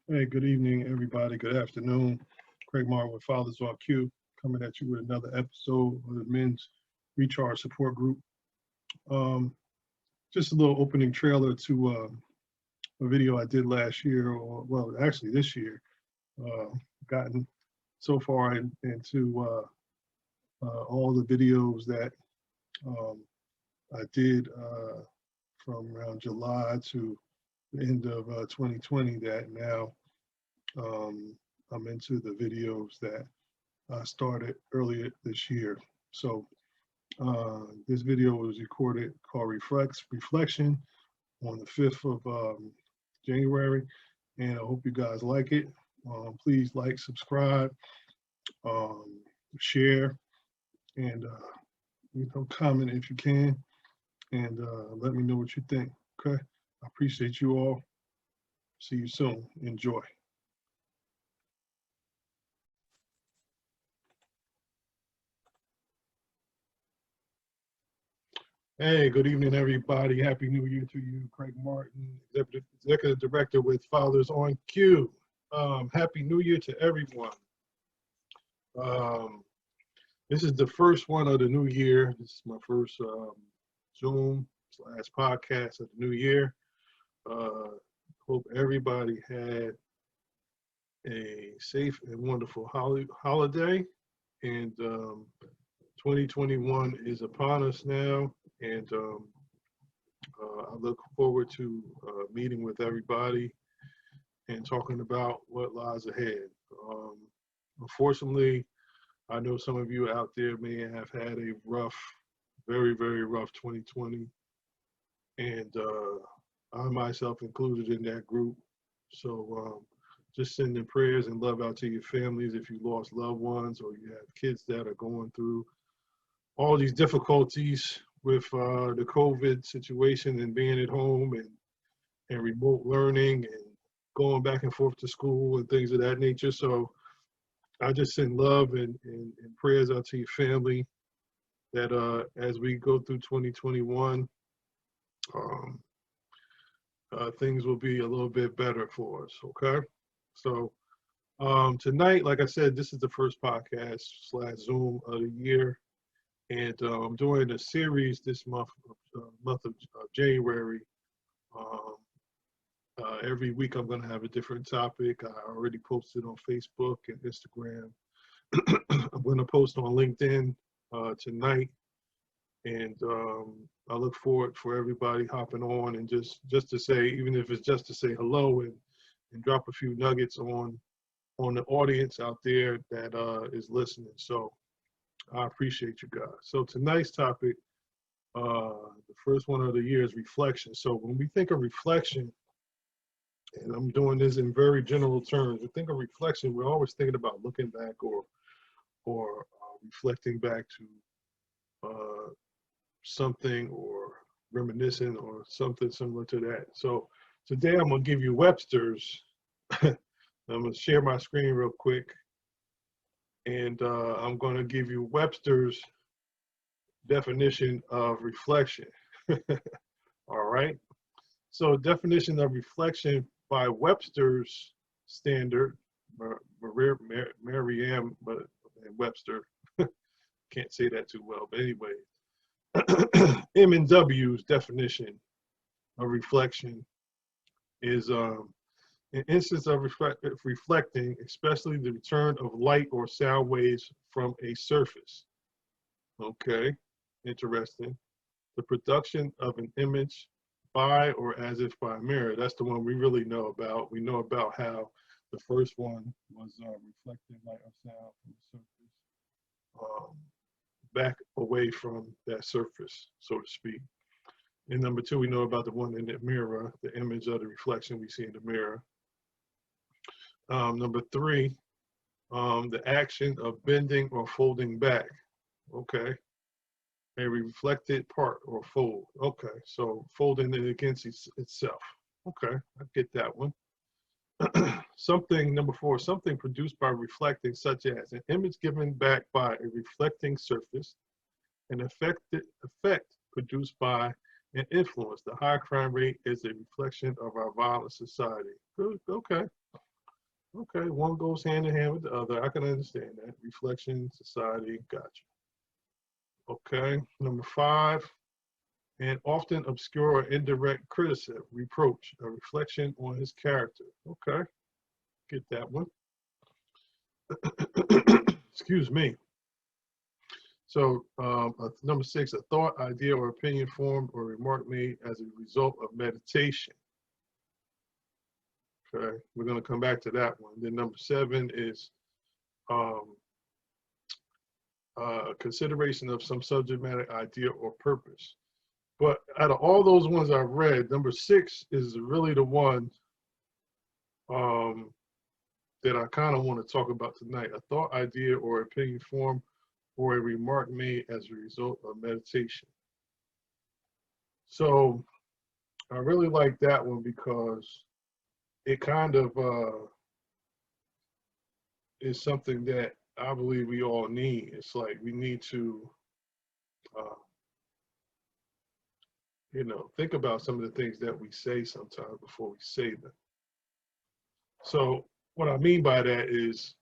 Hey, good evening, everybody. Good afternoon. Craig Martin with Fathers on Q, coming at you with another episode of the Men's Recharge Support Group. Um, just a little opening trailer to a video I did last year, or well, actually this year. Uh, Gotten so far into all the videos that um, I did from around July to the end of 2020 that now um, I'm into the videos that started earlier this year. So this video was recorded called Reflection on the 5th of January, and I hope you guys like it. Please like, subscribe, um, share, and comment if you can, and let me know what you think. Okay, I appreciate you all. See you soon. Enjoy. Hey, good evening, everybody. Happy New Year to you, Craig Martin, Executive Director with Fathers on Q. Happy New Year to everyone. Um, this is the first one of the new year. This is my first Zoom slash podcast of the new year. Uh, Hope everybody had a safe and wonderful holiday. And 2021 is upon us now. And I look forward to meeting with everybody and talking about what lies ahead. Um, Unfortunately, I know some of you out there may have had a rough, very, very rough 2020, and I myself included in that group. So just sending prayers and love out to your families if you lost loved ones or you have kids that are going through all these difficulties with the COVID situation and being at home and remote learning and going back and forth to school and things of that nature. So I just send love and prayers out to your family that as we go through 2021, um, things will be a little bit better for us. Okay. So tonight, like I said, this is the first podcast slash Zoom of the year. And I'm doing a series this month of January. Um, every week I'm going to have a different topic. I already posted on Facebook and Instagram. I'm going to post on LinkedIn tonight, and I look forward for everybody hopping on and just to say, even if it's just to say hello and drop a few nuggets on the audience out there that is listening. So I appreciate you guys. So tonight's topic, the first one of the year is reflection. So when we think of reflection, and I'm doing this in very general terms, we think of reflection, we're always thinking about looking back or reflecting back to something or reminiscing or something similar to that. So today I'm gonna give you Webster's. I'm gonna share my screen real quick, and I'm gonna give you Webster's definition of reflection. All right. So definition of reflection by Webster's standard, Merriam and Webster. Can't say that too well, but anyway, M&W's definition of reflection is an instance of reflecting, especially the return of light or sound waves from a surface. Okay, interesting. The production of an image by or as if by a mirror. That's the one we really know about. We know about how the first one was reflecting light or sound from the surface back away from that surface, so to speak. And number two, we know about the one in the mirror, the image of the reflection we see in the mirror. Number three, the action of bending or folding back. Okay. A reflected part or fold. Okay. So folding it against itself. Okay. I get that one. Something, number four, something produced by reflecting, such as an image given back by a reflecting surface, an effect produced by an influence. The high crime rate is a reflection of our violent society. Good. Okay. Okay, one goes hand in hand with the other. I can understand that. Reflection, society, gotcha. Okay, number 5, and often obscure or indirect criticism, reproach, a reflection on his character. Okay, get that one. Excuse me. So number 6, a thought, idea, or opinion formed or remark made as a result of meditation. Okay, we're going to come back to that one. Then number 7 is um, consideration of some subject matter, idea, or purpose. But out of all those ones I've read, number 6 is really the one um, that I kind of want to talk about tonight. A thought, idea, or opinion formed or a remark made as a result of meditation. So I really like that one because it kind of is something that I believe we all need. It's like we need to, uh, think about some of the things that we say sometimes before we say them. So what I mean by that is,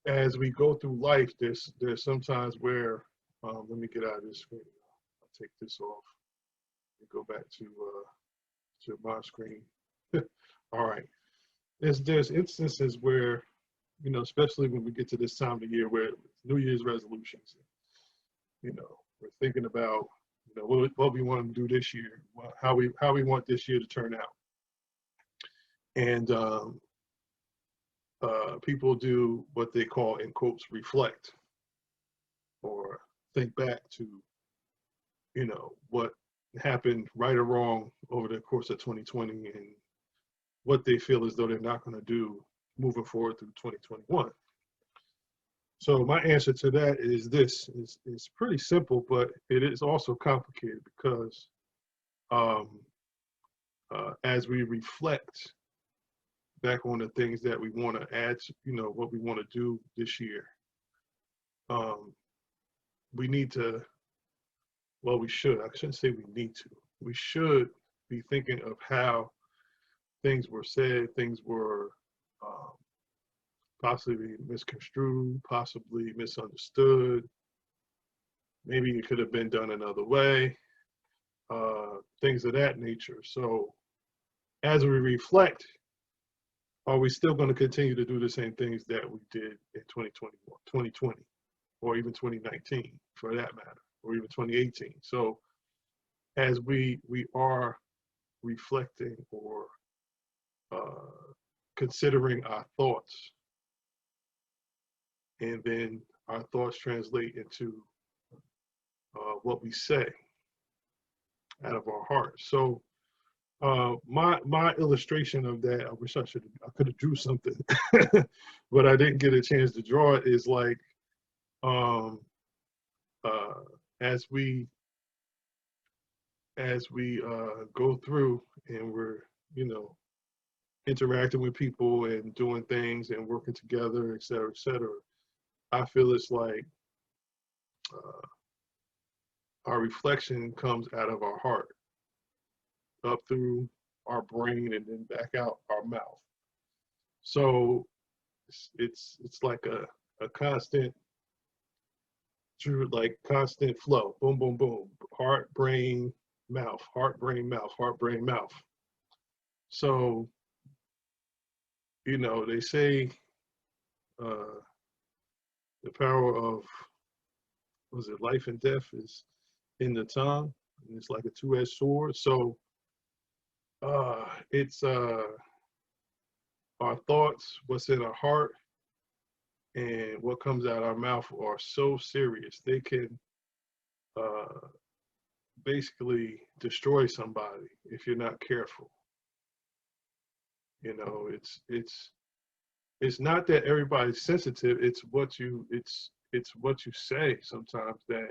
as we go through life, there's sometimes where, let me get out of this screen. I'll take this off and go back to my screen. All right. There's instances where, especially when we get to this time of the year where New Year's resolutions, we're thinking about, what we want to do this year, how we want this year to turn out. And people do what they call, in quotes, reflect or think back to, what happened right or wrong over the course of 2020 and what they feel as though they're not going to do moving forward through 2021. So my answer to that is this: is pretty simple, but it is also complicated because as we reflect back on the things that we want to add, what we want to do this year, we need to, well, we should, I shouldn't say we need to, we should be thinking of how things were said, things were possibly misconstrued, possibly misunderstood. Maybe it could have been done another way, things of that nature. So as we reflect, are we still going to continue to do the same things that we did in 2020, or even 2019 for that matter, or even 2018? So as we are reflecting or considering our thoughts, and then our thoughts translate into what we say out of our heart. So my illustration of that, I wish I could have drew something, but I didn't get a chance to draw it. Is like as we go through and we're interacting with people and doing things and working together, et cetera, et cetera. I feel it's like our reflection comes out of our heart, up through our brain, and then back out our mouth. So it's like a constant, constant flow. Boom, boom, boom. Heart, brain, mouth. Heart, brain, mouth. Heart, brain, mouth. So they say the power of, was it life and death is in the tongue, and it's like a two-edged sword. So it's our thoughts, what's in our heart, and what comes out our mouth are so serious. They can basically destroy somebody if you're not careful. It's not that everybody's sensitive. It's what you say sometimes that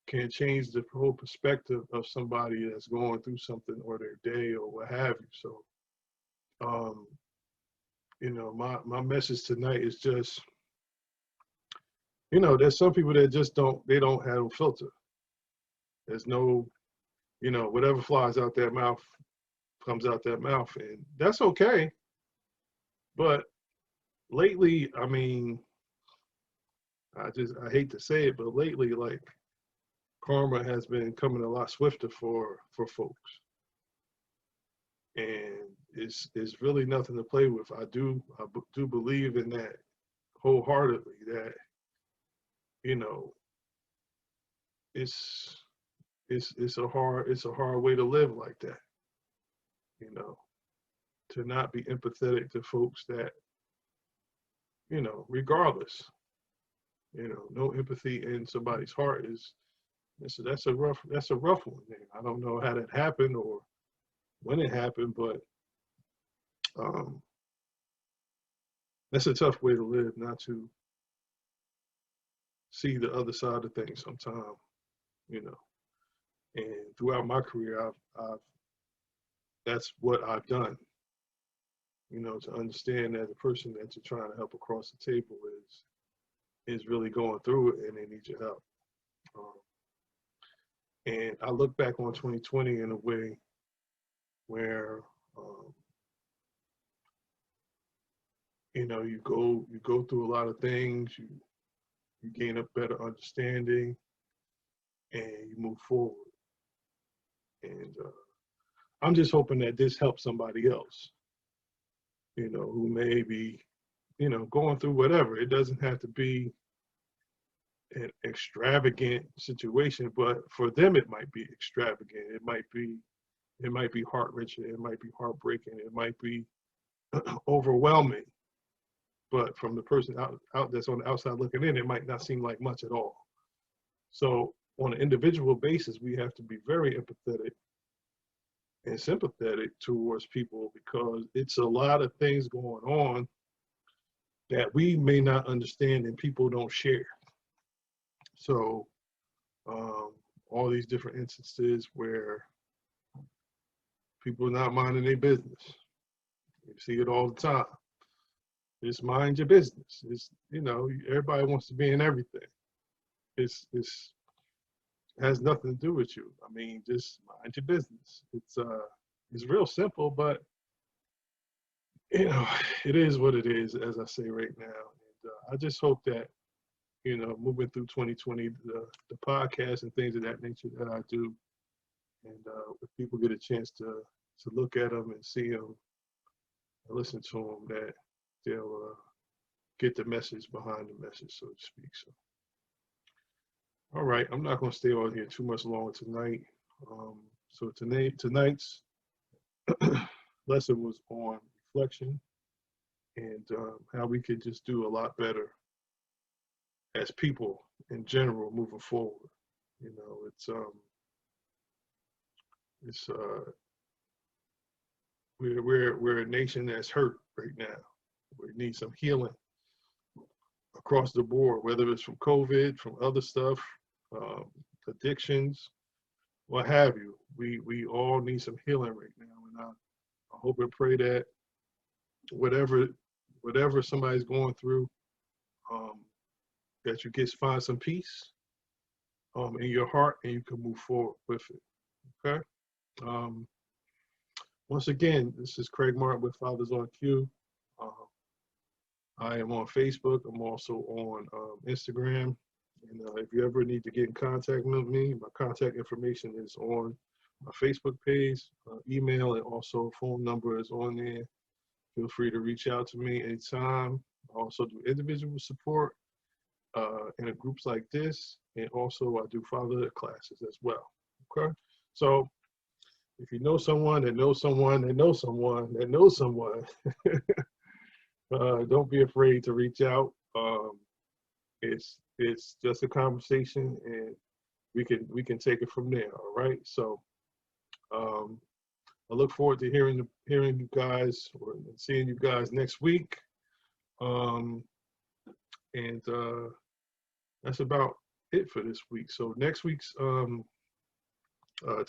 can change the whole perspective of somebody that's going through something, or their day, or what have you. So my message tonight is just, there's some people that just don't have a filter. There's no, whatever flies out their mouth comes out their mouth, and that's okay. But lately, I mean, I hate to say it, but lately, like, karma has been coming a lot swifter for folks, and it's really nothing to play with. I do believe in that wholeheartedly. That, you know, it's it's a hard way to live like that. You know, to not be empathetic to folks that, regardless, no empathy in somebody's heart is that's a rough one. Man. I don't know how that happened or when it happened, but um, that's a tough way to live, not to see the other side of things sometimes, you know. And throughout my career, that's what I've done, to understand that the person that you're trying to help across the table is really going through it and they need your help. Um, and I look back on 2020 in a way where, um, you go through a lot of things, you gain a better understanding, and you move forward. And I'm just hoping that this helps somebody else, who may be, going through whatever. It doesn't have to be an extravagant situation, but for them it might be extravagant. It might be heart-wrenching. It might be heartbreaking. It might be overwhelming. But from the person out that's on the outside looking in, it might not seem like much at all. So on an individual basis, we have to be very empathetic and sympathetic towards people because it's a lot of things going on that we may not understand and people don't share. So all these different instances where people are not minding their business. You see it all the time. Just mind your business. Everybody wants to be in everything. It's has nothing to do with you. I mean, just mind your business. It's real simple, but it is what it is, as I say right now. And I just hope that moving through 2020, the podcast and things of that nature that I do, and if people get a chance to look at them and see them, and listen to them, that they'll get the message behind the message, so to speak. So, all right, I'm not going to stay on here too much longer tonight. So tonight's lesson was on reflection and how we could just do a lot better as people in general moving forward. It's we're a nation that's hurt right now. We need some healing across the board, whether it's from COVID, from other stuff, addictions, what have you. We all need some healing right now, and I hope and pray that whatever somebody's going through, that you find some peace in your heart and you can move forward with it. Okay. Once again, this is Craig Martin with Fathers on Cue. I am on Facebook. I'm also on Instagram. And if you ever need to get in contact with me, my contact information is on my Facebook page, email, and also phone number is on there. Feel free to reach out to me anytime. I also do individual support in groups like this, and also I do fatherhood classes as well. Okay, so if you know someone that knows someone that knows someone that knows someone, don't be afraid to reach out. It's just a conversation, and we can take it from there. All right. So I look forward to hearing you guys or seeing you guys next week. And that's about it for this week. So next week's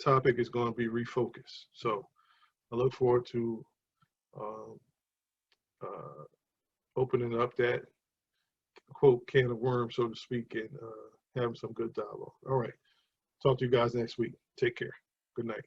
topic is going to be refocus. So I look forward to opening up that quote can of worms, so to speak, and having some good dialogue. All right. Talk to you guys next week. Take care. Good night.